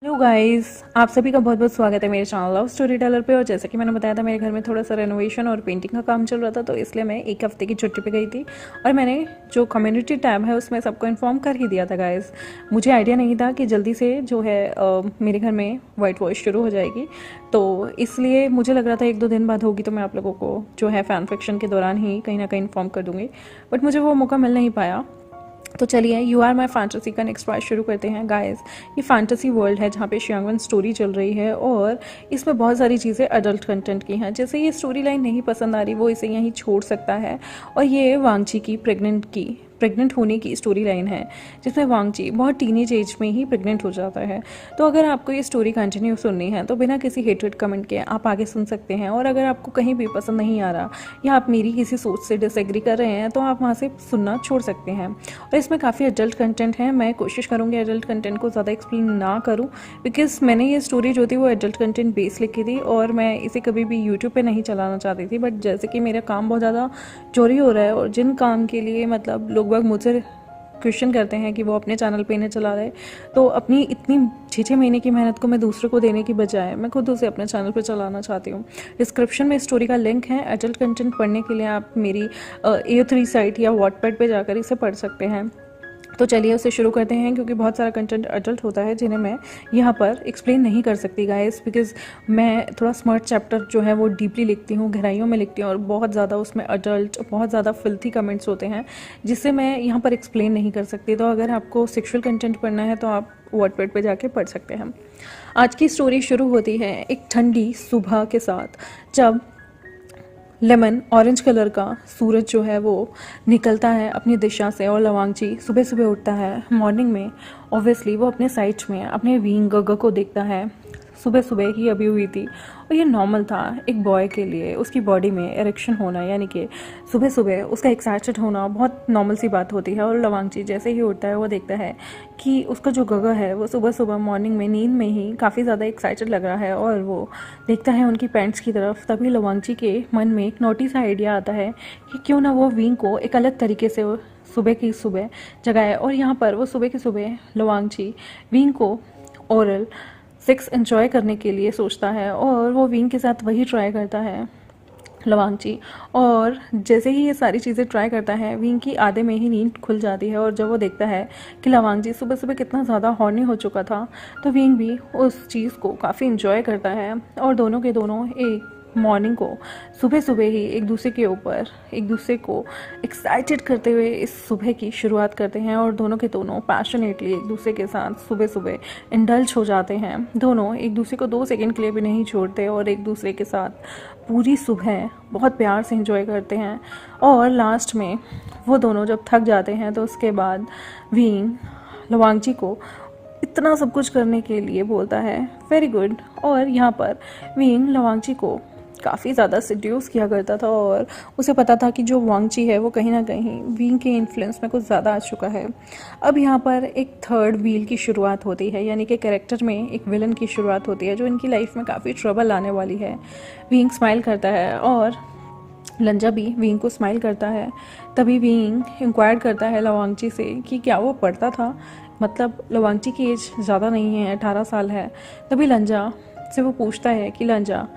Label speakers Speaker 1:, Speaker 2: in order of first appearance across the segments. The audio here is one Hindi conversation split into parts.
Speaker 1: हेलो गाइस, आप सभी का बहुत बहुत स्वागत है मेरे चैनल लव स्टोरी टेलर पे। और जैसे कि मैंने बताया था, मेरे घर में थोड़ा सा रेनोवेशन और पेंटिंग का काम चल रहा था, तो इसलिए मैं एक हफ्ते की छुट्टी पे गई थी। और मैंने जो कम्युनिटी टैब है उसमें सबको इन्फॉर्म कर ही दिया था गाइस। मुझे आइडिया नहीं था कि जल्दी से जो है मेरे घर में वाइट वॉश शुरू हो जाएगी, तो इसलिए मुझे लग रहा था 1-2 दिन बाद होगी, तो मैं आप लोगों को जो है फैन फिक्शन के दौरान ही कहीं ना कहीं इन्फॉर्म कर दूँगी। बट मुझे वो मौका मिल नहीं पाया। तो चलिए, यू आर माई फैंटेसी का नेक्स्ट पार्ट शुरू करते हैं गाइस। ये फैंटेसी वर्ल्ड है जहाँ पे श्यांगवन स्टोरी चल रही है, और इसमें बहुत सारी चीज़ें अडल्ट कंटेंट की हैं। जैसे ये स्टोरी लाइन नहीं पसंद आ रही, वो इसे यहीं छोड़ सकता है। और ये वांगची की प्रेग्नेंट होने की स्टोरी लाइन है, जिसमें वांगची बहुत टीनेज एज में ही प्रेग्नेंट हो जाता है। तो अगर आपको ये स्टोरी कंटिन्यू सुननी है तो बिना किसी हेटेड कमेंट के आप आगे सुन सकते हैं। और अगर आपको कहीं भी पसंद नहीं आ रहा या आप मेरी किसी सोच से डिसएग्री कर रहे हैं, तो आप वहाँ से सुनना छोड़ सकते हैं। और इसमें काफ़ी एडल्ट कंटेंट है। मैं कोशिश करूँगी एडल्ट कंटेंट को ज़्यादा एक्सप्लेन ना करूँ, बिकॉज मैंने ये स्टोरी जो थी वो एडल्ट कंटेंट बेस लिखी थी, और मैं इसे कभी भी यूट्यूब पे नहीं चलाना चाहती थी। बट जैसे कि मेरा काम बहुत ज़्यादा चोरी हो रहा है, और जिन काम के लिए मतलब लोग बाग मुझसे क्वेश्चन करते हैं कि वो अपने चैनल पे इन्हें चला रहे, तो अपनी इतनी 6-6 महीने की मेहनत को मैं दूसरे को देने की बजाय मैं खुद उसे अपने चैनल पे चलाना चाहती हूँ। डिस्क्रिप्शन में स्टोरी का लिंक है। एडल्ट कंटेंट पढ़ने के लिए आप मेरी A3 साइट या वॉटपैड पे जाकर इसे पढ़ सकते हैं। तो चलिए उसे शुरू करते हैं, क्योंकि बहुत सारा कंटेंट अडल्ट होता है जिन्हें मैं यहाँ पर एक्सप्लेन नहीं कर सकती गाइस, बिकॉज मैं थोड़ा स्मार्ट चैप्टर जो है वो डीपली लिखती हूँ, गहराइयों में लिखती हूँ, और बहुत ज़्यादा उसमें अडल्ट बहुत ज़्यादा फिल्थी कमेंट्स होते हैं जिससे मैं यहाँ पर एक्सप्लेन नहीं कर सकती। तो अगर आपको सेक्शुअल कंटेंट पढ़ना है तो आप वॉटपैड पे जाके पढ़ सकते हैं। आज की स्टोरी शुरू होती है एक ठंडी सुबह के साथ, जब लेमन ऑरेंज कलर का सूरज जो है वो निकलता है अपनी दिशा से, और लवांगची सुबह सुबह उठता है मॉर्निंग में। ऑब्वियसली वो अपने साइड्स में अपने विंग गगा को देखता है। सुबह सुबह ही अभी हुई थी, और ये नॉर्मल था एक बॉय के लिए। उसकी बॉडी में इरेक्शन होना, यानी कि सुबह सुबह उसका एक्साइटेड होना बहुत नॉर्मल सी बात होती है। और लवांगची जैसे ही उठता है वो देखता है कि उसका जो गगा है वो सुबह सुबह मॉर्निंग में नींद में ही काफ़ी ज़्यादा एक्साइटेड लग रहा है, और वो देखता है उनकी पैंट्स की तरफ। तभी लवांगची के मन में एक नोटी सा आइडिया आता है कि क्यों ना वो विंग को एक अलग तरीके से सुबह की सुबह जगाए। और यहाँ पर वो सुबह की सुबह लवांगची विंग को ओरल सेक्स एंजॉय करने के लिए सोचता है, और वो विंग के साथ वही ट्राई करता है लवांगची। और जैसे ही ये सारी चीज़ें ट्राई करता है, विंग की आधे में ही नींद खुल जाती है। और जब वो देखता है कि लवांगची सुबह सुबह कितना ज़्यादा हॉर्नी हो चुका था, तो विंग भी उस चीज़ को काफ़ी इंजॉय करता है। और दोनों के दोनों एक मॉर्निंग को सुबह सुबह ही एक दूसरे को एक्साइटेड करते हुए इस सुबह की शुरुआत करते हैं। और दोनों के दोनों पैशनेटली एक दूसरे के साथ सुबह सुबह इंडल्ज हो जाते हैं। दोनों एक दूसरे को 2 सेकंड के लिए भी नहीं छोड़ते, और एक दूसरे के साथ पूरी सुबह बहुत प्यार से इंजॉय करते हैं। और लास्ट में वो दोनों जब थक जाते हैं, तो उसके बाद विंग लवांगची को इतना सब कुछ करने के लिए बोलता है वेरी गुड। और यहाँ पर विंग लवांगची को काफ़ी ज़्यादा सिड्यूस किया करता था, और उसे पता था कि जो वांगची है वो कहीं ना कहीं विंग के इन्फ्लुएंस में कुछ ज़्यादा आ चुका है। अब यहाँ पर एक थर्ड व्हील की शुरुआत होती है, यानी कि कैरेक्टर में एक विलन की शुरुआत होती है जो इनकी लाइफ में काफ़ी ट्रबल आने वाली है। विंग स्माइल करता है, और लंजा भी विंग को स्माइल करता है। तभी विंग इंक्वायर करता है लवांगची से कि क्या वो पढ़ता था, मतलब लवांगची की एज ज़्यादा नहीं है, 18 साल है। तभी लंजा से वो पूछता है कि लंजा,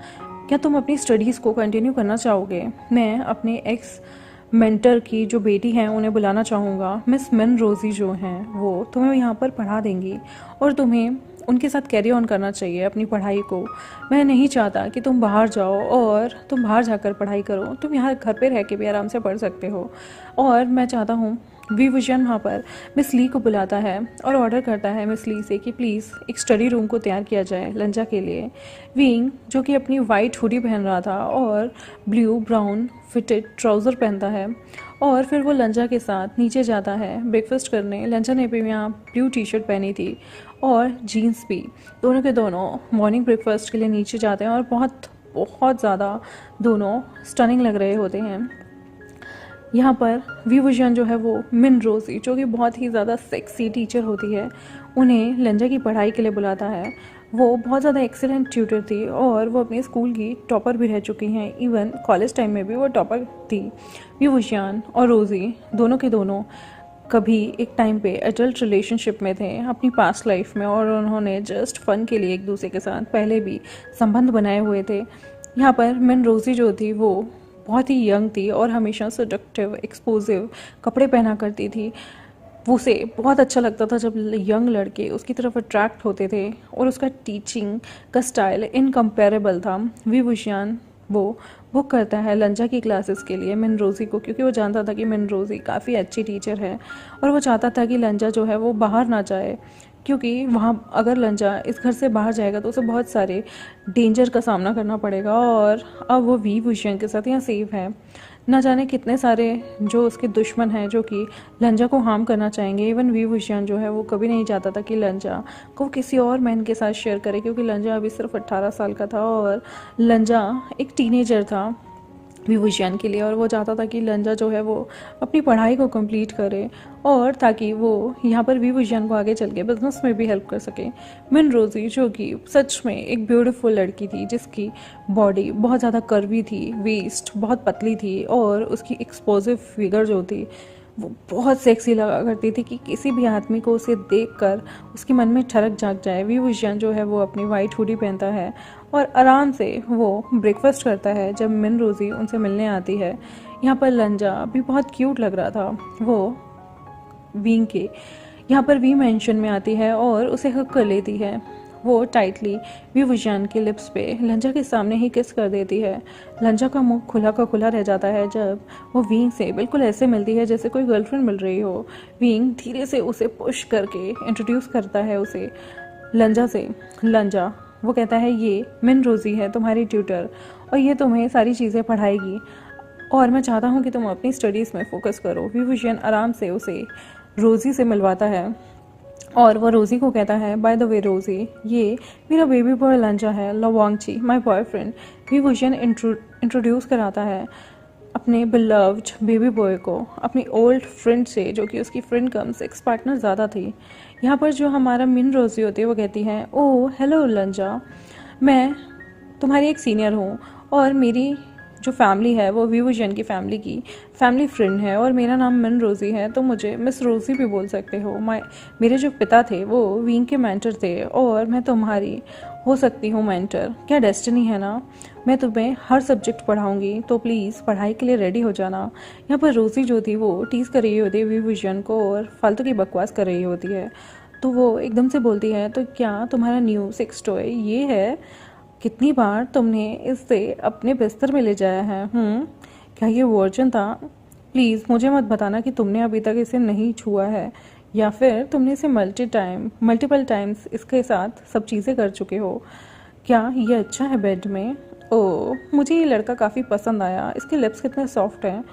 Speaker 1: क्या तुम अपनी स्टडीज़ को कंटिन्यू करना चाहोगे? मैं अपने एक्स मेंटर की जो बेटी हैं उन्हें बुलाना चाहूँगा। मिस मिन रोज़ी जो हैं वो तुम्हें यहाँ पर पढ़ा देंगी, और तुम्हें उनके साथ कैरी ऑन करना चाहिए अपनी पढ़ाई को। मैं नहीं चाहता कि तुम बाहर जाओ और तुम बाहर जाकर पढ़ाई करो, तुम यहाँ घर पे रह के भी आराम से पढ़ सकते हो। और मैं चाहता हूँ वी विजन वहाँ पर मिस ली को बुलाता है और ऑर्डर करता है मिस ली से कि प्लीज़ एक स्टडी रूम को तैयार किया जाए लंजा के लिए। विंग जो कि अपनी वाइट हुडी पहन रहा था और ब्लू ब्राउन फिटेड ट्राउज़र पहनता है, और फिर वो लंजा के साथ नीचे जाता है ब्रेकफास्ट करने। लंजा ने भी यहाँ ब्लू टी शर्ट पहनी थी और जीन्स भी। दोनों के दोनों मॉर्निंग ब्रेकफास्ट के लिए नीचे जाते हैं, और बहुत बहुत ज़्यादा दोनों स्टनिंग लग रहे होते हैं। यहाँ पर वी विजन जो है वो मिन रोज़ी, जो कि बहुत ही ज़्यादा सेक्सी टीचर होती है, उन्हें लंजा की पढ़ाई के लिए बुलाता है। वो बहुत ज़्यादा एक्सीलेंट ट्यूटर थी, और वो अपने स्कूल की टॉपर भी रह चुकी हैं। इवन कॉलेज टाइम में भी वो टॉपर थी। वी विजन और रोज़ी दोनों के दोनों कभी एक टाइम पे एडल्ट रिलेशनशिप में थे अपनी पास्ट लाइफ में, और उन्होंने जस्ट फन के लिए एक दूसरे के साथ पहले भी संबंध बनाए हुए थे। यहाँ पर मिन रोज़ी जो थी वो बहुत ही यंग थी और हमेशा सेडक्टिव एक्सपोजिव कपड़े पहना करती थी। उसे बहुत अच्छा लगता था जब यंग लड़के उसकी तरफ अट्रैक्ट होते थे, और उसका टीचिंग का स्टाइल इनकम्पेरेबल था। विभूषण वो बुक करता है लंजा की क्लासेस के लिए मिन रोज़ी को, क्योंकि वो जानता था कि मिन रोज़ी काफ़ी अच्छी टीचर है, और वो चाहता था कि लंजा जो है वो बाहर ना जाए, क्योंकि वहाँ अगर लंजा इस घर से बाहर जाएगा तो उसे बहुत सारे डेंजर का सामना करना पड़ेगा। और अब वो विभूषण के साथ यहाँ सेफ है। न जाने कितने सारे जो उसके दुश्मन हैं जो कि लंजा को हार्म करना चाहेंगे। इवन विभूषण जो है वो कभी नहीं चाहता था कि लंजा को किसी और मैन के साथ शेयर करे, क्योंकि लंजा अभी सिर्फ 18 साल का था और लंजा एक टीनेजर था विभूषण के लिए, और वो चाहता था कि लंजा जो है वो अपनी पढ़ाई को कंप्लीट करे, और ताकि वो यहाँ पर विभूषण को आगे चल के बिजनेस में भी हेल्प कर सके। मिन रोज़ी जो कि सच में एक ब्यूटीफुल लड़की थी, जिसकी बॉडी बहुत ज़्यादा कर्वी थी, वेस्ट बहुत पतली थी, और उसकी एक्सपोजिव फिगर जो थी वो बहुत सेक्सी लगा करती थी कि किसी भी आदमी को उसे देखकर उसके मन में ठरक जाग जाए। विभूषण जो है वो अपनी वाइट हुडी पहनता है और आराम से वो ब्रेकफास्ट करता है जब मिन रोज़ी उनसे मिलने आती है। यहाँ पर लंजा भी बहुत क्यूट लग रहा था। वो विंग के यहाँ पर वी मेंशन में आती है और उसे हक कर लेती है। वो टाइटली विभूषण के लिप्स पे लंजा के सामने ही किस कर देती है। लंजा का मुंह खुला का खुला रह जाता है जब वो विंग से बिल्कुल ऐसे मिलती है जैसे कोई गर्लफ्रेंड मिल रही हो। विंग धीरे से उसे पुश करके इंट्रोड्यूस करता है उसे लंजा से। लंजा वो कहता है ये मिन रोज़ी है तुम्हारी ट्यूटर, और ये तुम्हें सारी चीज़ें पढ़ाएगी, और मैं चाहता हूँ कि तुम अपनी स्टडीज़ में फोकस करो। विभूषण आराम से उसे रोज़ी से मिलवाता है और वो रोज़ी को कहता है बाय द वे रोज़ी, ये मेरा बेबी बॉय लंजा है, लवांगची माय बॉयफ्रेंड। विभूषण इंट्रोड्यूस कराता है अपने बिलव्ड बेबी बॉय को अपनी ओल्ड फ्रेंड से, जो कि उसकी फ्रेंड कम सेक्स पार्टनर ज़्यादा थी। यहाँ पर जो हमारा मिन रोज़ी होती है वो कहती है ओह हेलो लंजा, मैं तुम्हारी एक सीनियर हूँ, और मेरी जो फैमिली है वो विभूषण की फैमिली फ्रेंड है, और मेरा नाम मिन रोज़ी है, तो मुझे मिस रोज़ी भी बोल सकते हो। मेरे जो पिता थे वो विंग के मेंटर थे, और मैं तुम्हारी हो सकती हूँ मेंटर। क्या डेस्टिनी है ना। मैं तुम्हें हर सब्जेक्ट पढ़ाऊंगी, तो प्लीज़ पढ़ाई के लिए रेडी हो जाना। यहाँ पर रोज़ी जो थी वो टीज़ कर रही होती है विभूषण को और फालतू की बकवास कर रही होती है। तो वो एकदम से बोलती है तो क्या तुम्हारा न्यू सेक्स टॉय ये है? कितनी बार तुमने इससे अपने बिस्तर में ले जाया है? क्या ये वर्जन था? प्लीज़ मुझे मत बताना कि तुमने अभी तक इसे नहीं छुआ है, या फिर तुमने इसे मल्टीपल टाइम्स इसके साथ सब चीज़ें कर चुके हो। क्या ये अच्छा है बेड में? ओह मुझे ये लड़का काफ़ी पसंद आया, इसके लिप्स कितने सॉफ्ट हैं।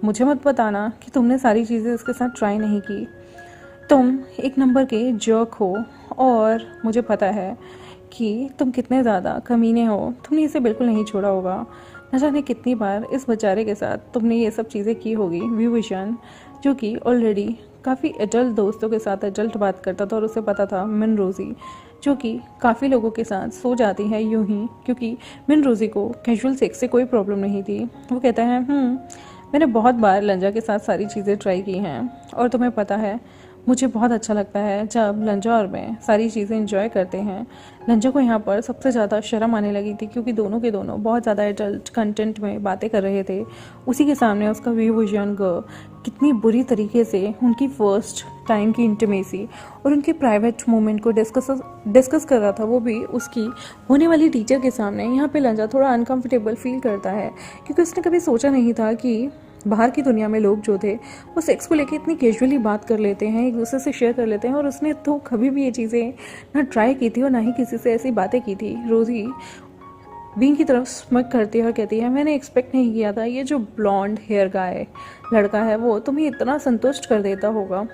Speaker 1: मुझे मत बताना कि तुमने सारी चीज़ें इसके साथ ट्राई नहीं की। तुम एक नंबर के जर्क हो, और मुझे पता है कि तुम कितने ज़्यादा कमीने हो। तुमने इसे बिल्कुल नहीं छोड़ा होगा। न जाने कितनी बार इस बेचारे के साथ तुमने ये सब चीज़ें की होगी। विभूषण जो कि ऑलरेडी काफ़ी एडल्ट दोस्तों के साथ एडल्ट बात करता था, और उसे पता था मिन रोज़ी जो कि काफ़ी लोगों के साथ सो जाती है यूं ही, क्योंकि मिन रोज़ी को कैजुअल सेक्स से कोई प्रॉब्लम नहीं थी। वो कहता है मैंने बहुत बार लंजा के साथ सारी चीज़ें ट्राई की हैं, और तुम्हें पता है मुझे बहुत अच्छा लगता है जब लंजा और मैं सारी चीज़ें एंजॉय करते हैं। लंजा को यहाँ पर सबसे ज़्यादा शर्म आने लगी थी, क्योंकि दोनों के दोनों बहुत ज़्यादा एडल्ट कंटेंट में बातें कर रहे थे। उसी के सामने उसका विभूषण कितनी बुरी तरीके से उनकी फर्स्ट टाइम की इंटीमेसी और उनके प्राइवेट मोमेंट को डिस्कस कर रहा था, वो भी उसकी होने वाली टीचर के सामने। यहाँ पे लंजा थोड़ा अनकंफर्टेबल फील करता है, क्योंकि उसने कभी सोचा नहीं था कि बाहर की दुनिया में लोग जो थे वो सेक्स को लेके इतनी कैजुअली बात कर लेते हैं, एक दूसरे से शेयर कर लेते हैं, और उसने तो कभी भी ये चीज़ें ना ट्राई की थी और ना ही किसी से ऐसी बातें की थी। रोज़ी विंग की तरफ स्मक करती है और कहती है मैंने एक्सपेक्ट नहीं किया था ये जो ब्लॉन्ड हेयर गाय लड़का है वो तुम्हें इतना संतुष्ट कर देता होगा।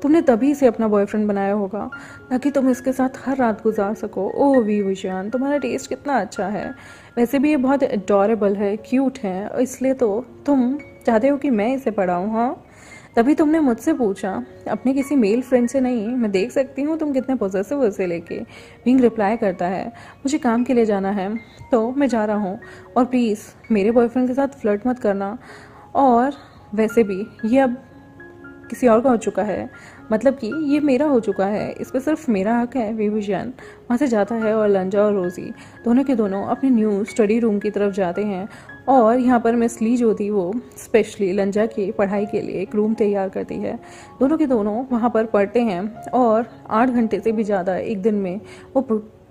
Speaker 1: तुमने तभी इसे अपना बॉयफ्रेंड बनाया होगा ताकि तुम इसके साथ हर रात गुजार सको। ओह विभूषण तुम्हारा टेस्ट कितना अच्छा है। वैसे भी ये बहुत एडोरेबल है, क्यूट है, इसलिए तो तुम चाहते हो कि मैं इसे पढ़ाऊँ। हाँ तभी तुमने मुझसे पूछा, अपने किसी मेल फ्रेंड से नहीं। मैं देख सकती हूँ तुम कितने पॉजिटिव हो इसे लेके। विंग रिप्लाई करता है मुझे काम के लिए जाना है तो मैं जा रहा हूँ, और प्लीज़ मेरे बॉयफ्रेंड के साथ फ्लर्ट मत करना। और वैसे भी ये अब किसी और का हो चुका है, मतलब कि ये मेरा हो चुका है, इस पर सिर्फ मेरा हक है। विभूषण वहाँ से जाता है और लंजा और रोज़ी दोनों के दोनों अपने न्यू स्टडी रूम की तरफ जाते हैं। और यहाँ पर मिस ली जो थी वो स्पेशली लंजा की पढ़ाई के लिए एक रूम तैयार करती है। दोनों के दोनों वहाँ पर पढ़ते हैं और 8 घंटे से भी ज़्यादा एक दिन में वो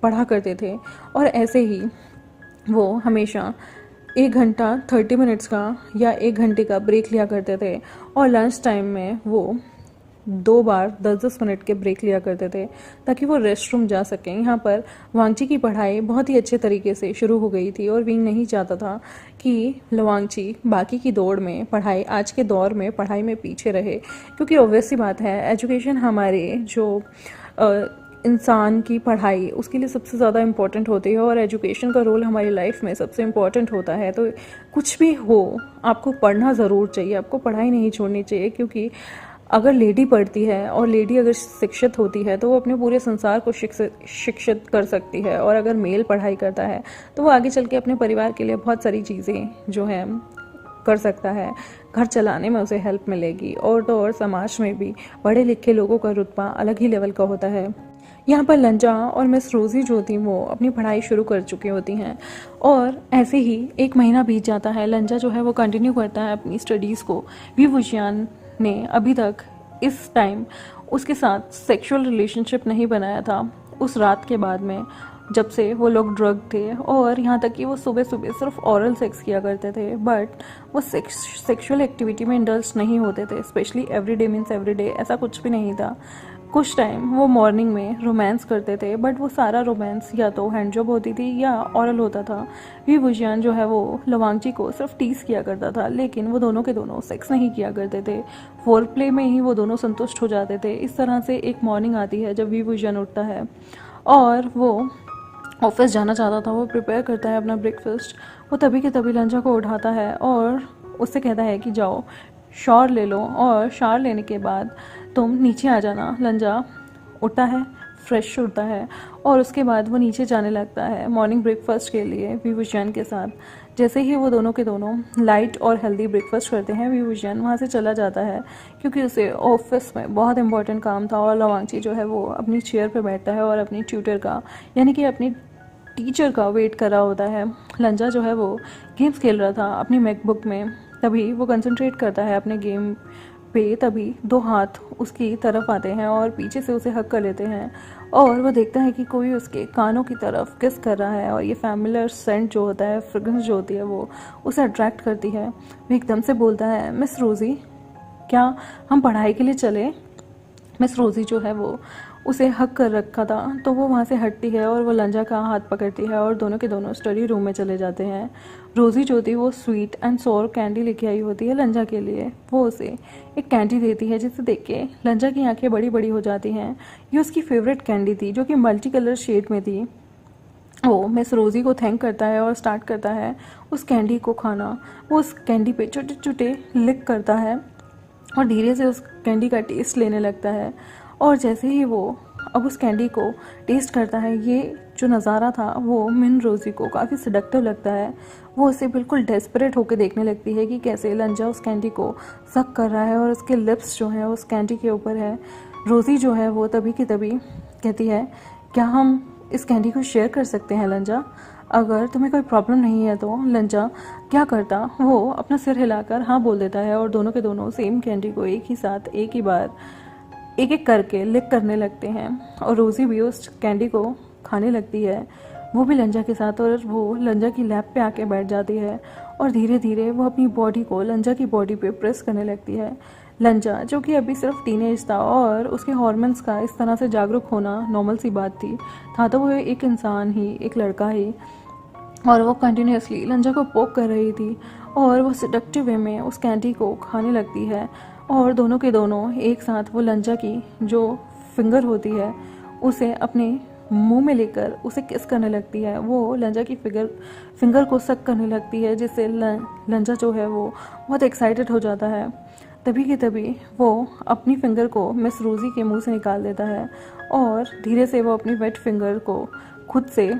Speaker 1: पढ़ा करते थे। और ऐसे ही वो हमेशा 1 घंटा 30 मिनट्स का या 1 घंटे का ब्रेक लिया करते थे। और लंच टाइम में वो 2 बार 10-10 मिनट के ब्रेक लिया करते थे ताकि वो रेस्ट रूम जा सकें। यहाँ पर वांगची की पढ़ाई बहुत ही अच्छे तरीके से शुरू हो गई थी और विंग नहीं चाहता था कि लवांगची बाकी की दौड़ में पढ़ाई आज के दौर में पढ़ाई में पीछे रहे, क्योंकि ऑब्वियस सी बात है एजुकेशन हमारे जो इंसान की पढ़ाई उसके लिए सबसे ज़्यादा इम्पॉर्टेंट होती है और एजुकेशन का रोल हमारी लाइफ में सबसे इम्पॉर्टेंट होता है। तो कुछ भी हो आपको पढ़ना ज़रूर चाहिए, आपको पढ़ाई नहीं छोड़नी चाहिए, क्योंकि अगर लेडी पढ़ती है और लेडी अगर शिक्षित होती है तो वो अपने पूरे संसार को शिक्षित कर सकती है। और अगर मेल पढ़ाई करता है तो वो आगे चल के अपने परिवार के लिए बहुत सारी चीज़ें जो है कर सकता है, घर चलाने में उसे हेल्प मिलेगी। और तो और समाज में भी पढ़े लिखे लोगों का रुतबा अलग ही लेवल का होता है। यहाँ पर लंजा और मिस रोज़ी जो थी वो अपनी पढ़ाई शुरू कर चुकी होती हैं और ऐसे ही 1 महीना बीत जाता है। लंजा जो है वो कंटिन्यू करता है अपनी स्टडीज़ को। विभूषण ने अभी तक इस टाइम उसके साथ सेक्सुअल रिलेशनशिप नहीं बनाया था उस रात के बाद में, जब से वो लोग ड्रग थे। और यहाँ तक कि वो सुबह सुबह सिर्फ ओरल सेक्स किया करते थे, बट वो सेक्सुअल एक्टिविटी में इंडल्ज नहीं होते थे। स्पेशली एवरीडे मीन्स एवरीडे ऐसा कुछ भी नहीं था। कुछ टाइम वो मॉर्निंग में रोमांस करते थे, बट वो सारा रोमांस या तो हैंड जॉब होती थी या ओरल होता था। विभूषण जो है वो लवांगची को सिर्फ टीज किया करता था, लेकिन वो दोनों के दोनों सेक्स नहीं किया करते थे। फोर प्ले में ही वो दोनों संतुष्ट हो जाते थे। इस तरह से एक मॉर्निंग आती है जब विभूषण उठता है और वो ऑफिस जाना चाहता था। वो प्रिपेयर करता है अपना ब्रेकफास्ट। वो तभी के तभी लंजा को उठाता है और उससे कहता है कि जाओ शावर ले लो और शावर लेने के बाद तुम नीचे आ जाना। लंजा उठता है, फ्रेश होता है और उसके बाद वो नीचे जाने लगता है मॉर्निंग ब्रेकफास्ट के लिए विभूषण के साथ। जैसे ही वो दोनों के दोनों लाइट और हेल्दी ब्रेकफास्ट करते हैं, विभूषण वहाँ से चला जाता है क्योंकि उसे ऑफिस में बहुत इंपॉर्टेंट काम था। और लवांगची जो है वो अपनी चेयर पर बैठता है और अपनी ट्यूटर का यानी कि अपनी टीचर का वेट कर रहा होता है। लंजा जो है वो गेम्स खेल रहा था अपनी मैकबुक में। तभी वो कंसंट्रेट करता है अपने गेम पे, तभी 2 हाथ उसकी तरफ आते हैं और पीछे से उसे हक कर लेते हैं। और वो देखता है कि कोई उसके कानों की तरफ किस कर रहा है और ये फैमिलियर सेंट जो होता है, फ्रेग्रेंस जो होती है, वो उसे अट्रैक्ट करती है। वो एकदम से बोलता है, मिस रोज़ी क्या हम पढ़ाई के लिए चले? मिस रोज़ी जो है वो उसे हक कर रखा था, तो वो वहाँ से हटती है और वो लंजा का हाथ पकड़ती है और दोनों के दोनों स्टडी रूम में चले जाते हैं। रोज़ी जो थी वो स्वीट एंड सोर कैंडी लेके आई होती है लंजा के लिए। वो उसे एक कैंडी देती है जिसे देख के लंजा की आंखें बड़ी बड़ी हो जाती हैं। ये उसकी फेवरेट कैंडी थी जो कि मल्टी कलर शेड में थी। वो मिस रोज़ी को थैंक करता है और स्टार्ट करता है उस कैंडी को खाना। वो उस कैंडी पे छोटे छोटे लिक करता है और धीरे से उस कैंडी का टेस्ट लेने लगता है। और जैसे ही वो अब उस कैंडी को टेस्ट करता है, ये जो नज़ारा था वो मिन रोज़ी को काफ़ी सिडक्टिव लगता है। वो उसे बिल्कुल डेस्परेट होकर देखने लगती है कि कैसे लंजा उस कैंडी को सक कर रहा है और उसके लिप्स जो हैं उस कैंडी के ऊपर है। रोज़ी जो है वो तभी की तभी कहती है, क्या हम इस कैंडी को शेयर कर सकते हैं लंजा? अगर तुम्हें कोई प्रॉब्लम नहीं है तो। लंजा क्या करता, वो अपना सिर हिलाकर हाँ बोल देता है और दोनों के दोनों सेम कैंडी को एक ही साथ एक ही बार एक एक करके लिक करने लगते हैं। और रोज़ी भी उस कैंडी को खाने लगती है, वो भी लंजा के साथ। और वो लंजा की लैप पे आके बैठ जाती है और धीरे धीरे वो अपनी बॉडी को लंजा की बॉडी पे प्रेस करने लगती है। लंजा जो कि अभी सिर्फ टीनेज था और उसके हॉर्मोन्स का इस तरह से जागरूक होना नॉर्मल सी बात थी, था तो वो एक इंसान ही, एक लड़का ही। और वो कंटिन्यूसली लंजा को पोक कर रही थी और वो सिडक्टिव वे में उस कैंडी को खाने लगती है। और दोनों के दोनों एक साथ वो लंजा की जो फिंगर होती है उसे अपने मुंह में लेकर उसे किस करने लगती है। वो लंजा की फिंगर को सक करने लगती है, जिससे लंजा जो है वो बहुत एक्साइटेड हो जाता है। तभी के तभी वो अपनी फिंगर को मिस रोज़ी के मुंह से निकाल देता है और धीरे से वो अपनी वेट फिंगर को खुद से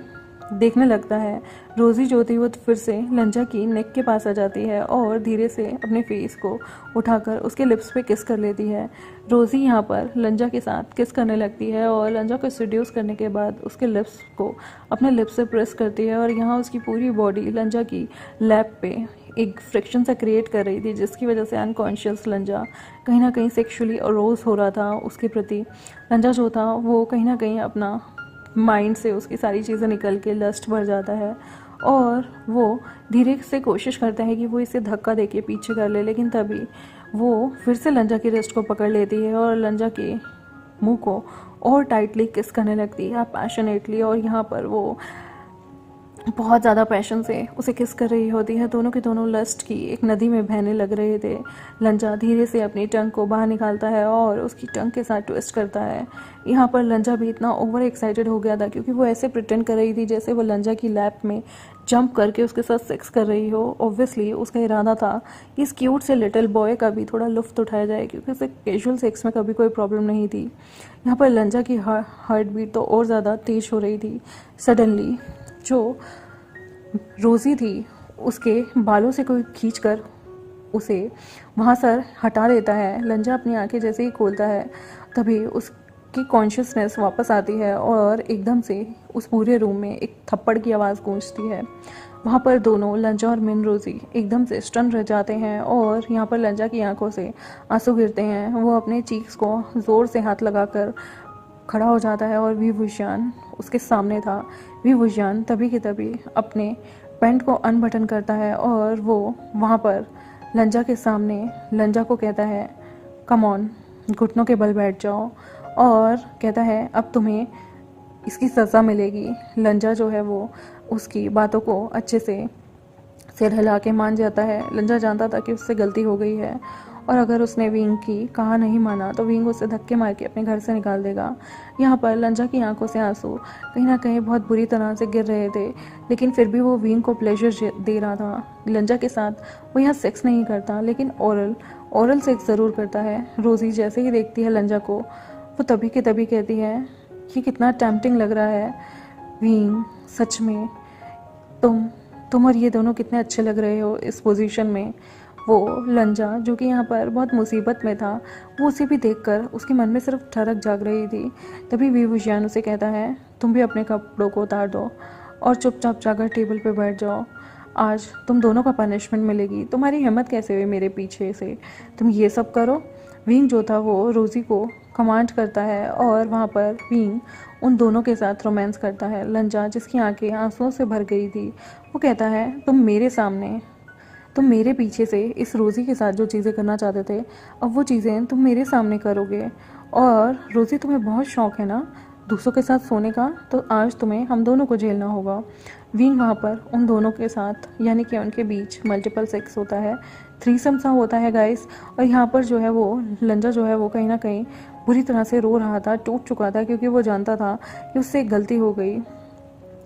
Speaker 1: देखने लगता है। रोज़ी जो थी वो फिर से लंजा की नेक के पास आ जाती है और धीरे से अपने फेस को उठाकर उसके लिप्स पे किस कर लेती है। रोज़ी यहाँ पर लंजा के साथ किस करने लगती है और लंजा को सेड्यूस करने के बाद उसके लिप्स को अपने लिप्स से प्रेस करती है और यहाँ उसकी पूरी बॉडी लंजा की लैप पे एक फ्रिक्शन सा क्रिएट कर रही थी, जिसकी वजह से अनकॉन्शियस लंजा कहीं ना कहीं सेक्सुअली अरोज हो रहा था उसके प्रति। लंजा जो था वो कहीं ना कहीं अपना माइंड से उसकी सारी चीज़ें निकल के लस्ट भर जाता है और वो धीरे से कोशिश करता है कि वो इसे धक्का देके पीछे कर ले, लेकिन तभी वो फिर से लंजा की रिस्ट को पकड़ लेती है और लंजा के मुंह को और टाइटली किस करने लगती है पैशनेटली। और यहाँ पर वो बहुत ज़्यादा पैशन से उसे किस कर रही होती है। दोनों के दोनों लस्ट की एक नदी में बहने लग रहे थे। लंजा धीरे से अपनी टंग को बाहर निकालता है और उसकी टंग के साथ ट्विस्ट करता है। यहाँ पर लंजा भी इतना ओवर एक्साइटेड हो गया था क्योंकि वो ऐसे प्रिटेंड कर रही थी जैसे वो लंजा की लैप में जंप करके उसके साथ सेक्स कर रही हो। ऑब्वियसली उसका इरादा था कि इस क्यूट से लिटिल बॉय का भी थोड़ा लुफ्त उठाया जाए क्योंकि उसे कैजुअल सेक्स में कभी कोई प्रॉब्लम नहीं थी। यहाँ पर लंजा की हार्ट बीट तो और ज़्यादा तेज हो रही थी। सडनली जो रोज़ी थी उसके बालों से कोई खींचकर उसे वहाँ से हटा देता है। लंजा अपनी आंखें जैसे ही खोलता है तभी उसकी कॉन्शियसनेस वापस आती है और एकदम से उस पूरे रूम में एक थप्पड़ की आवाज़ गूंजती है। वहाँ पर दोनों लंजा और मिन रोज़ी एकदम से स्टन रह जाते हैं और यहाँ पर लंजा की आंखों से आंसू गिरते हैं। वो अपने चीक्स को ज़ोर से हाथ लगाकर खड़ा हो जाता है और वी वुशियान उसके सामने था। वी वुशियान तभी के तभी अपने पैंट को अनबटन करता है और वो वहाँ पर लंजा के सामने लंजा को कहता है कम ऑन, घुटनों के बल बैठ जाओ, और कहता है अब तुम्हें इसकी सज़ा मिलेगी। लंजा जो है वो उसकी बातों को अच्छे से सिर हिला के मान जाता है। लंजा जानता था कि उससे गलती हो गई है और अगर उसने विंग की कहा नहीं माना तो विंग उसे धक्के मार के अपने घर से निकाल देगा। यहाँ पर लंजा की आंखों से आंसू कहीं ना कहीं बहुत बुरी तरह से गिर रहे थे, लेकिन फिर भी वो विंग को प्लेजर दे रहा था। लंजा के साथ वो यहाँ सेक्स नहीं करता लेकिन ओरल सेक्स ज़रूर करता है। रोज़ी जैसे ही देखती है लंजा को वो तभी के तभी कहती है कि कितना टेम्पटिंग लग रहा है विंग, सच में तुम और ये दोनों कितने अच्छे लग रहे हो इस पोजीशन में। वो लंजा जो कि यहाँ पर बहुत मुसीबत में था वो उसे भी देखकर उसके मन में सिर्फ ठरक जाग रही थी। तभी वी वुशियान उसे कहता है तुम भी अपने कपड़ों को उतार दो और चुपचाप जाकर टेबल पे बैठ जाओ, आज तुम दोनों का पनिशमेंट मिलेगी। तुम्हारी हिम्मत कैसे हुई मेरे पीछे से तुम ये सब करो। विंग जो था वो रोज़ी को कमांड करता है और वहाँ पर विंग उन दोनों के साथ रोमांस करता है। लंजा जिसकी आंखें आंसुओं से भर गई थी वो कहता है तुम मेरे पीछे से इस रोज़ी के साथ जो चीज़ें करना चाहते थे अब वो चीज़ें तुम मेरे सामने करोगे। और रोज़ी तुम्हें बहुत शौक है ना दूसरों के साथ सोने का, तो आज तुम्हें हम दोनों को झेलना होगा। विंग वहाँ पर उन दोनों के साथ यानी कि उनके बीच मल्टीपल सेक्स होता है, थ्रीसम सा होता है गाइस। और यहाँ पर जो है वो लंजा जो है वो कहीं ना कहीं बुरी तरह से रो रहा था, टूट चुका था क्योंकि वो जानता था कि उससे एक गलती हो गई।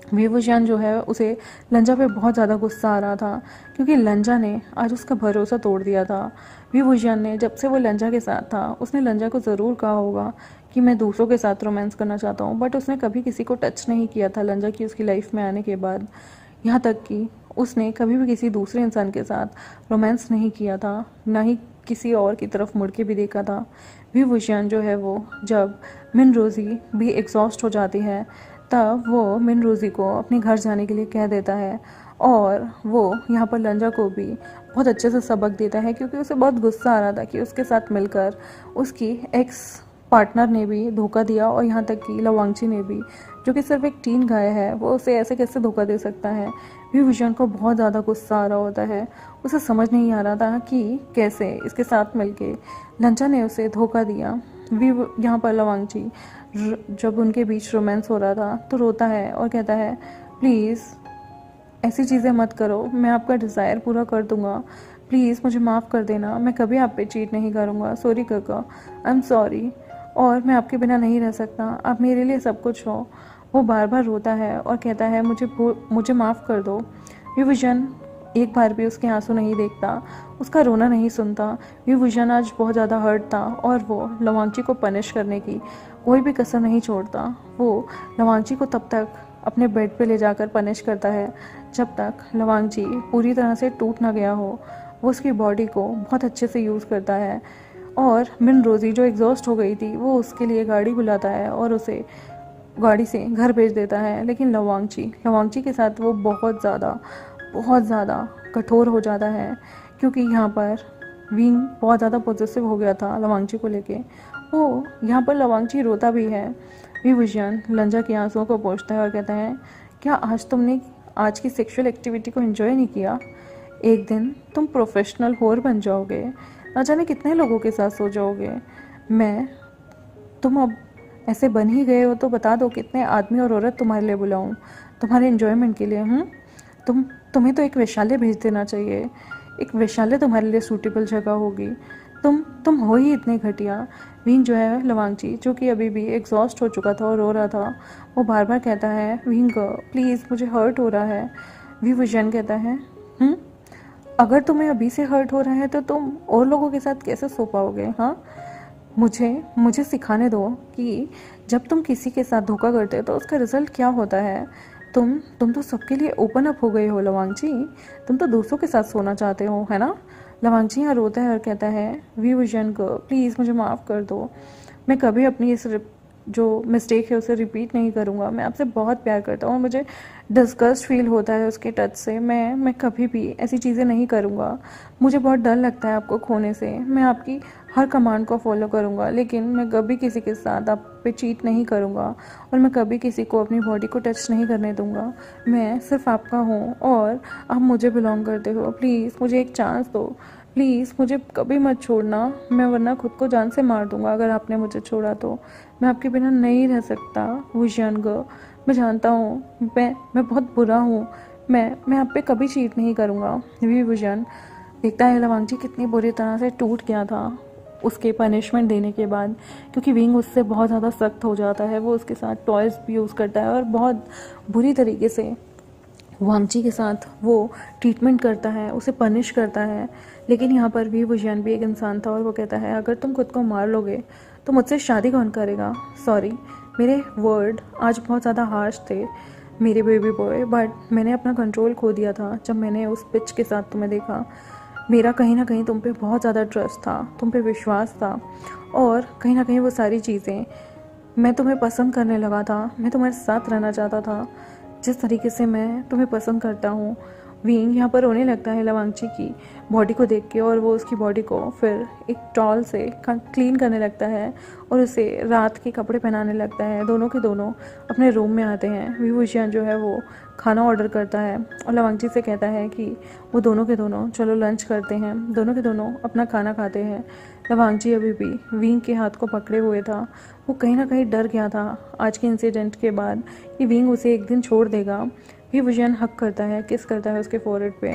Speaker 1: वी वुशियान जो है उसे लंजा पे बहुत ज़्यादा गुस्सा आ रहा था क्योंकि लंजा ने आज उसका भरोसा तोड़ दिया था। वी वुशियान ने जब से वो लंजा के साथ था उसने लंजा को ज़रूर कहा होगा कि मैं दूसरों के साथ रोमांस करना चाहता हूँ, बट उसने कभी किसी को टच नहीं किया था लंजा की उसकी लाइफ में आने के बाद। यहाँ तक कि उसने कभी भी किसी दूसरे इंसान के साथ रोमांस नहीं किया था, ना ही किसी और की तरफ मुड़ के भी देखा था। वी वुशियान जो है वो जब मिन रोज़ी भी एग्जॉस्ट हो जाती है तब वो मिन रोज़ी को अपने घर जाने के लिए कह देता है और वो यहाँ पर लंजा को भी बहुत अच्छे से सबक देता है क्योंकि उसे बहुत गुस्सा आ रहा था कि उसके साथ मिलकर उसकी एक्स पार्टनर ने भी धोखा दिया और यहाँ तक कि लवांगची ने भी, जो कि सिर्फ एक टीन गाय है, वो उसे ऐसे कैसे धोखा दे सकता है। वी वुशियान को बहुत ज़्यादा गुस्सा आ रहा होता है, उसे समझ नहीं आ रहा था कि कैसे इसके साथ मिलके लंजा ने उसे धोखा दिया। यहाँ पर लवांगची जब उनके बीच रोमांस हो रहा था तो रोता है और कहता है प्लीज़ ऐसी चीज़ें मत करो, मैं आपका डिज़ायर पूरा कर दूंगा, प्लीज़ मुझे माफ़ कर देना, मैं कभी आप पे चीट नहीं करूँगा, सॉरी काका, आई एम सॉरी, और मैं आपके बिना नहीं रह सकता, आप मेरे लिए सब कुछ हो। वो बार बार रोता है और कहता है मुझे माफ़ कर दो। विभूषण एक बार भी उसके आंसू नहीं देखता, उसका रोना नहीं सुनता। विभूषण आज बहुत ज़्यादा हर्ट था और वो लवांगची को पनिश करने की कोई भी कसर नहीं छोड़ता। वो लवांगची को तब तक अपने बेड पे ले जाकर पनिश करता है जब तक लवांगची पूरी तरह से टूट ना गया हो। वो उसकी बॉडी को बहुत अच्छे से यूज़ करता है और मिन रोज़ी जो एग्जॉस्ट हो गई थी वो उसके लिए गाड़ी बुलाता है और उसे गाड़ी से घर भेज देता है। लेकिन लवांगची के साथ वो बहुत ज़्यादा कठोर हो जाता है, क्योंकि यहाँ पर विंग बहुत ज़्यादा पॉजिटिव हो गया था लवांगची को लेके। वो यहाँ पर लवांगची रोता भी है। विभूषण लंजा के आंसुओं को पोंछता है और कहता है, क्या आज तुमने आज की सेक्सुअल एक्टिविटी को एंजॉय नहीं किया? एक दिन तुम प्रोफेशनल होर बन जाओगे, ना जाने कितने लोगों के साथ सो जाओगे। तुम अब ऐसे बन ही गए हो तो बता दो कितने आदमी और औरत तुम्हारे लिए बुलाऊं तुम्हारे एंजॉयमेंट के लिए। तुम्हें तो एक वेश्यालय भेज देना चाहिए। एक वेश्यालय तुम्हारे लिए सूटेबल जगह होगी। तुम हो ही इतने घटिया। विंग जो है लवांगची, जो कि अभी भी एग्जॉस्ट हो चुका था और रो रहा था, वो बार बार कहता है, विंग प्लीज़ मुझे हर्ट हो रहा है। विभूषण कहता है, अगर तुम्हें अभी से हर्ट हो रहा है तो तुम और लोगों के साथ कैसे सो पाओगे? हाँ, मुझे सिखाने दो कि जब तुम किसी के साथ धोखा करते हो तो उसका रिजल्ट क्या होता है। तुम तो सबके लिए ओपन अप हो गए हो लवांगची। तुम तो दूसरों के साथ सोना चाहते हो, है ना? लवांगची यहाँ रोता है और कहता है, विभूषण को प्लीज़ मुझे माफ़ कर दो। मैं कभी अपनी इस जो मिस्टेक है उसे रिपीट नहीं करूँगा। मैं आपसे बहुत प्यार करता हूँ और मुझे डिस्गस्ट फील होता है उसके टच से। मैं कभी भी ऐसी चीज़ें नहीं करूँगा। मुझे बहुत डर लगता है आपको खोने से। मैं आपकी हर कमांड को फॉलो करूँगा, लेकिन मैं कभी किसी के साथ आप पे चीट नहीं करूँगा और मैं कभी किसी को अपनी बॉडी को टच नहीं करने दूँगा। मैं सिर्फ आपका हूँ और आप मुझे बिलोंग करते हो। प्लीज़ मुझे एक चांस दो। प्लीज़ मुझे कभी मत छोड़ना, मैं वरना खुद को जान से मार दूँगा अगर आपने मुझे छोड़ा तो। मैं आपके बिना नहीं रह सकता विजयन गर्ल। मैं जानता हूँ मैं बहुत बुरा हूँ। मैं आप पे कभी चीट नहीं करूँगा। विजयन देखता है लवांगची कितनी बुरी तरह से टूट गया था उसके पनिशमेंट देने के बाद, क्योंकि विंग उससे बहुत ज़्यादा सख्त हो जाता है। वो उसके साथ टॉयज़ भी यूज़ करता है और बहुत बुरी तरीके से वांगची के साथ वो ट्रीटमेंट करता है, उसे पनिश करता है। लेकिन यहाँ पर भी विजयन भी एक इंसान था और वो कहता है, अगर तुम खुद को मार लोगे तो मुझसे शादी कौन करेगा? सॉरी, मेरे वर्ड आज बहुत ज़्यादा हार्श थे मेरे बेबी बॉय, बट मैंने अपना कंट्रोल खो दिया था जब मैंने उस पिच के साथ तुम्हें देखा। मेरा कहीं ना कहीं तुम पे बहुत ज़्यादा ट्रस्ट था, तुम पे विश्वास था और कहीं ना कहीं वो सारी चीज़ें मैं तुम्हें पसंद करने लगा था। मैं तुम्हारे साथ रहना चाहता था जिस तरीके से मैं तुम्हें पसंद करता हूँ। विंग यहाँ पर रोने लगता है लवांगची की बॉडी को देख के और वो उसकी बॉडी को फिर एक टॉल से क्लीन करने लगता है और उसे रात के कपड़े पहनाने लगता है। दोनों के दोनों अपने रूम में आते हैं। विभूषण जो है वो खाना ऑर्डर करता है और लवांगची से कहता है कि वो दोनों के दोनों चलो लंच करते हैं। दोनों के दोनों अपना खाना खाते हैं। लवांगची अभी भी विंग के हाथ को पकड़े हुए था। वो कहीं ना कहीं डर गया था आज के इंसिडेंट के बाद कि विंग उसे एक दिन छोड़ देगा। विभूषण हक करता है, किस करता है उसके फोरहेड पे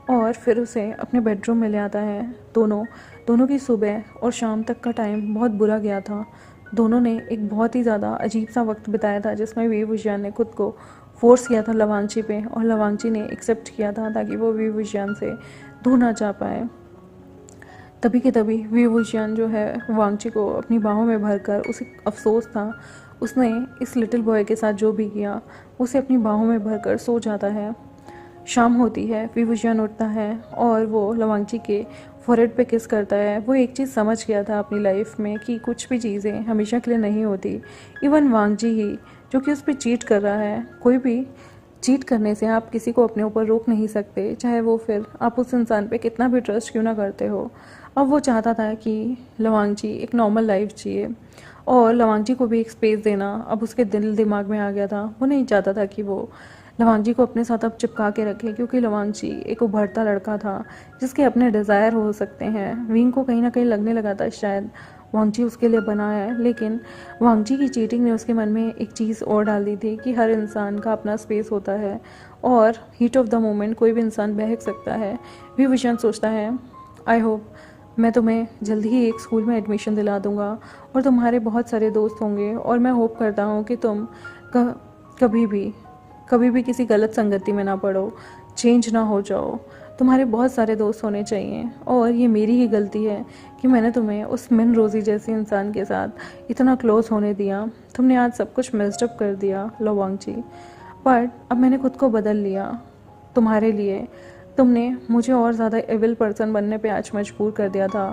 Speaker 1: और फिर उसे अपने बेडरूम में ले आता है। दोनों की सुबह और शाम तक का टाइम बहुत बुरा गया था। दोनों ने एक बहुत ही ज़्यादा अजीब सा वक्त बिताया था जिसमें विभूषण ने खुद को फोर्स किया था लवांगची पे और लवांगची ने एक्सेप्ट किया था ताकि वो विभूषण से दूर ना जा पाए। तभी के तभी विभूषण जो है वांगची को अपनी बाहों में भरकर, उसे अफसोस था उसने इस लिटिल बॉय के साथ जो भी किया, उसे अपनी बाहों में भरकर सो जाता है। शाम होती है, विभूषण उठता है और वो लवांगची के फोरहेड पे किस करता है। वो एक चीज़ समझ गया था अपनी लाइफ में कि कुछ भी चीज़ें हमेशा के लिए नहीं होती। इवन वांगची ही जो कि उस पर चीट कर रहा है, कोई भी चीट करने से आप किसी को अपने ऊपर रोक नहीं सकते, चाहे वो फिर आप उस इंसान पे कितना भी ट्रस्ट क्यों ना करते हो। अब वो चाहता था कि लवांगची एक नॉर्मल लाइफ जिए और लवांगची को भी एक स्पेस देना अब उसके दिल दिमाग में आ गया था। वो नहीं चाहता था कि वो लवांगची को अपने साथ अब चिपका के रखे, क्योंकि लवांगची एक उभरता लड़का था जिसके अपने डिज़ायर हो सकते हैं। विंग को कहीं ना कहीं लगने लगा था शायद वांगची उसके लिए बना है, लेकिन वांगची की चीटिंग ने उसके मन में एक चीज़ और डाल दी थी कि हर इंसान का अपना स्पेस होता है और हीट ऑफ द मोमेंट कोई भी इंसान बहक सकता है। विभूषण सोचता है, आई होप मैं तुम्हें जल्दी ही एक स्कूल में एडमिशन दिला दूंगा और तुम्हारे बहुत सारे दोस्त होंगे और मैं होप करता हूँ कि तुम कभी भी किसी गलत संगति में ना पड़ो, चेंज ना हो जाओ। तुम्हारे बहुत सारे दोस्त होने चाहिए और ये मेरी ही गलती है कि मैंने तुम्हें उस मिन रोज़ी जैसे इंसान के साथ इतना क्लोज होने दिया। तुमने आज सब कुछ मिस्ड अप कर दिया लवांगची। बट अब मैंने खुद को बदल लिया तुम्हारे लिए। तुमने मुझे और ज़्यादा एविल पर्सन बनने पे आज मजबूर कर दिया था।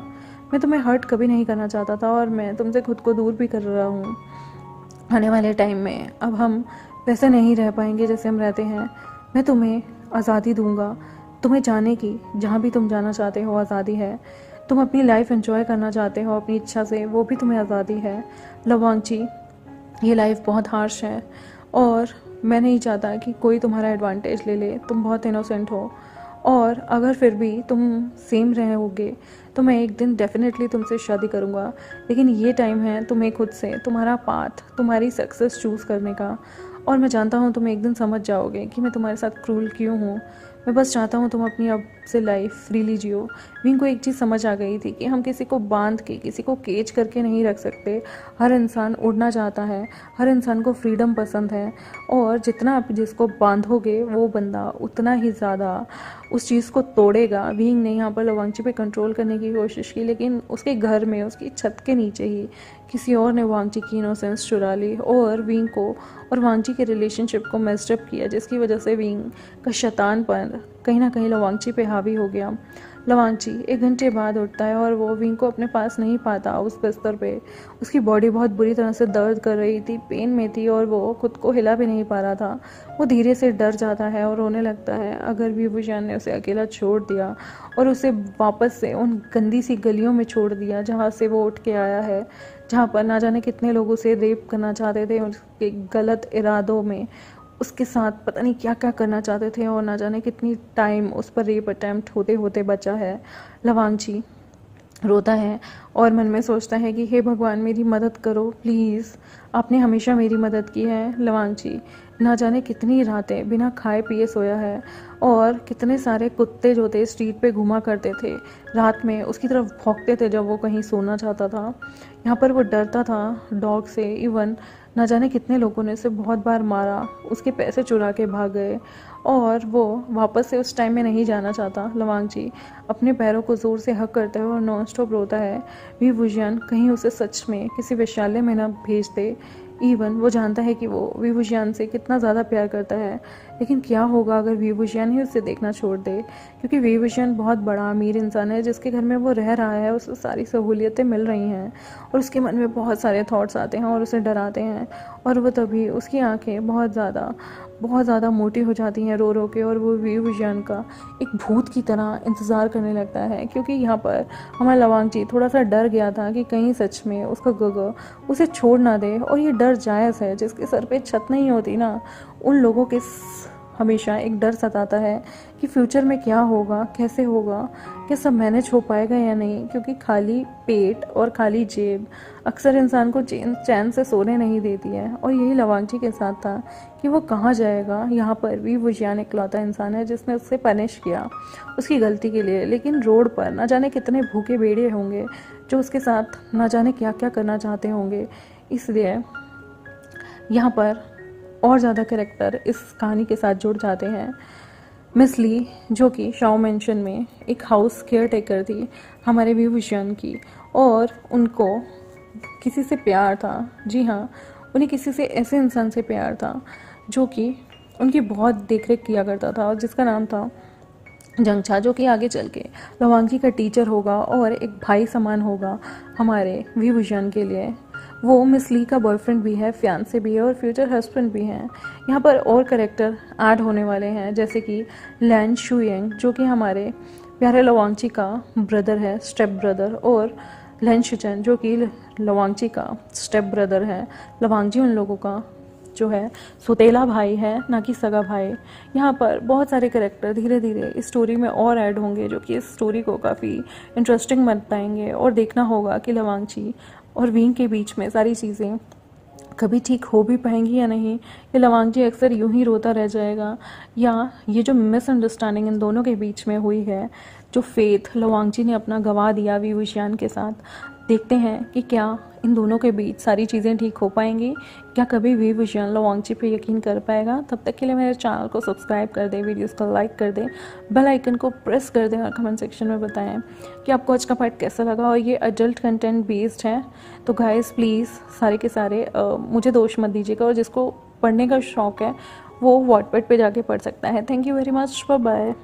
Speaker 1: मैं तुम्हें हर्ट कभी नहीं करना चाहता था और मैं तुमसे खुद को दूर भी कर रहा हूँ। आने वाले टाइम में अब हम वैसे नहीं रह पाएंगे जैसे हम रहते हैं। मैं तुम्हें आज़ादी दूंगा, तुम्हें जाने की, जहाँ भी तुम जाना चाहते हो आज़ादी है। तुम अपनी लाइफ एंजॉय करना चाहते हो अपनी इच्छा से, वो भी तुम्हें आज़ादी है। लवांगची, ये लाइफ बहुत हार्श है और मैं नहीं चाहता कि कोई तुम्हारा एडवांटेज ले ले। तुम बहुत इनोसेंट हो और अगर फिर भी तुम सेम रहोगे तो मैं एक दिन डेफिनेटली तुमसे शादी करूँगा। लेकिन ये टाइम है तुम्हें खुद से तुम्हारा पाथ, तुम्हारी सक्सेस चूज़ करने का। और मैं जानता हूँ तुम एक दिन समझ जाओगे कि मैं तुम्हारे साथ क्रूल क्यों हूँ। मैं बस चाहता हूँ तुम अपनी अब से लाइफ फ्रीली जियो। विंग को एक चीज़ समझ आ गई थी कि हम किसी को बांध के, किसी को केज करके नहीं रख सकते। हर इंसान उड़ना चाहता है, हर इंसान को फ्रीडम पसंद है और जितना आप जिसको बांधोगे वो बंदा उतना ही ज़्यादा उस चीज़ को तोड़ेगा। विंग ने यहाँ पर लवांगची पे कंट्रोल करने की कोशिश की, लेकिन उसके घर में, उसकी छत के नीचे ही किसी और ने वांगची की इनोसेंस चुरा ली और विंग को और वांगची के रिलेशनशिप को मेस्डअप किया, जिसकी वजह से विंग का शैतानपन कहीं ना कहीं लवांगची पे हावी हो गया। लवांगची 1 घंटे बाद उठता है और वो विंग को अपने पास नहीं पाता उस बिस्तर पे। उसकी बॉडी बहुत बुरी तरह से दर्द कर रही थी, पेन में थी और वो खुद को हिला भी नहीं पा रहा था। वो धीरे से डर जाता है और रोने लगता है। अगर भी वुशियान ने उसे अकेला छोड़ दिया और उसे वापस से उन गंदी सी गलियों में छोड़ दिया जहाँ से वो उठ के आया है, जहाँ पर ना जाने कितने लोग उसे रेप करना चाहते थे उसके गलत इरादों में, उसके साथ पता नहीं क्या क्या करना चाहते थे और ना जाने कितनी टाइम उस पर रेप अटैम्प्ट होते होते बचा है। लवांगची रोता है और मन में सोचता है कि हे भगवान मेरी मदद करो प्लीज़, आपने हमेशा मेरी मदद की है। लवांगची ना जाने कितनी रातें बिना खाए पिए सोया है और कितने सारे कुत्ते जो थे स्ट्रीट पे घुमा करते थे, रात में उसकी तरफ भौंकते थे जब वो कहीं सोना चाहता था। यहाँ पर वो डरता था डॉग से। इवन ना जाने कितने लोगों ने उसे बहुत बार मारा, उसके पैसे चुरा के भाग गए और वो वापस से उस टाइम में नहीं जाना चाहता। लवांगची अपने पैरों को ज़ोर से हक करता है और नॉन स्टॉप रोता है। वी वुशियान कहीं उसे सच में किसी वेश्यालय में ना भेज दे। इवन वो जानता है कि वो वी वुशियान से कितना ज़्यादा प्यार करता है, लेकिन क्या होगा अगर वी वुशियान ही उसे देखना छोड़ दे, क्योंकि वी वुशियान बहुत बड़ा अमीर इंसान है जिसके घर में वो रह रहा है, उसे सारी सहूलियतें मिल रही हैं और उसके मन में बहुत सारे थॉट्स आते हैं और उसे डराते हैं। और वो तभी उसकी आंखें बहुत ज़्यादा मोटी हो जाती हैं रो रो के और वो वी वुशियान का एक भूत की तरह इंतज़ार करने लगता है, क्योंकि यहाँ पर हमारा लवांगची थोड़ा सा डर गया था कि कहीं सच में उसका गगा उसे छोड़ ना दे। और ये डर जायज़ है, जिसके सर पे छत नहीं होती ना, उन लोगों के हमेशा एक डर सताता है कि फ्यूचर में क्या होगा, कैसे होगा, क्या सब मैनेज हो पाएगा या नहीं, क्योंकि खाली पेट और खाली जेब अक्सर इंसान को चैन से सोने नहीं देती है। और यही लवांगची के साथ था कि वो कहाँ जाएगा। यहाँ पर भी वुशियान इकलौता इंसान है जिसने उससे पनिश किया उसकी गलती के लिए, लेकिन रोड पर ना जाने कितने भूखे भेड़िए होंगे जो उसके साथ ना जाने क्या क्या करना चाहते होंगे। इसलिए यहाँ पर और ज़्यादा कैरेक्टर इस कहानी के साथ जुड़ जाते हैं। मिस ली, जो कि शाओ मेंशन में एक हाउस केयर टेकर थी हमारे वी वुशियान की, और उनको किसी से प्यार था। जी हाँ, उन्हें किसी से ऐसे इंसान से प्यार था जो कि उनकी बहुत देखरेख किया करता था और जिसका नाम था जंगछा, जो कि आगे चल के लवांगची का टीचर होगा और एक भाई समान होगा हमारे वी वुशियान के लिए। वो मिस ली का बॉयफ्रेंड भी है, फियांसे भी है और फ्यूचर हस्बैंड भी हैं। यहाँ पर और कैरेक्टर ऐड होने वाले हैं, जैसे कि लैन शुयेंग, जो कि हमारे प्यारे लवांगची का ब्रदर है, स्टेप ब्रदर, और लैन शुचन, जो कि लवांगची का स्टेप ब्रदर है। लवांगची उन लोगों का जो है सौतेला भाई है, ना कि सगा भाई। यहाँ पर बहुत सारे कैरेक्टर धीरे धीरे इस स्टोरी में और ऐड होंगे, जो कि इस स्टोरी को काफ़ी इंटरेस्टिंग बताएंगे। और देखना होगा कि लवांगची और विंग के बीच में सारी चीज़ें कभी ठीक हो भी पाएंगी या नहीं। ये लवांगची अक्सर यूं ही रोता रह जाएगा, या ये जो मिसअंडरस्टैंडिंग इन दोनों के बीच में हुई है, जो फेथ लवांगची ने अपना गवा दिया वी वुशियान के साथ, देखते हैं कि क्या इन दोनों के बीच सारी चीज़ें ठीक हो पाएंगी, क्या कभी वी वुशियान लवांगची पे यकीन कर पाएगा। तब तक के लिए मेरे चैनल को सब्सक्राइब कर दें, वीडियोस को लाइक कर दें, बेल आइकन को प्रेस कर दें और कमेंट सेक्शन में बताएं कि आपको आज का पार्ट कैसा लगा। और ये अडल्ट कंटेंट बेस्ड है, तो गाइस प्लीज़ सारे के सारे मुझे दोष मत दीजिएगा, और जिसको पढ़ने का शौक़ है वो वॉटपेड पे जाके पढ़ सकता है। Thank you very much, bye bye.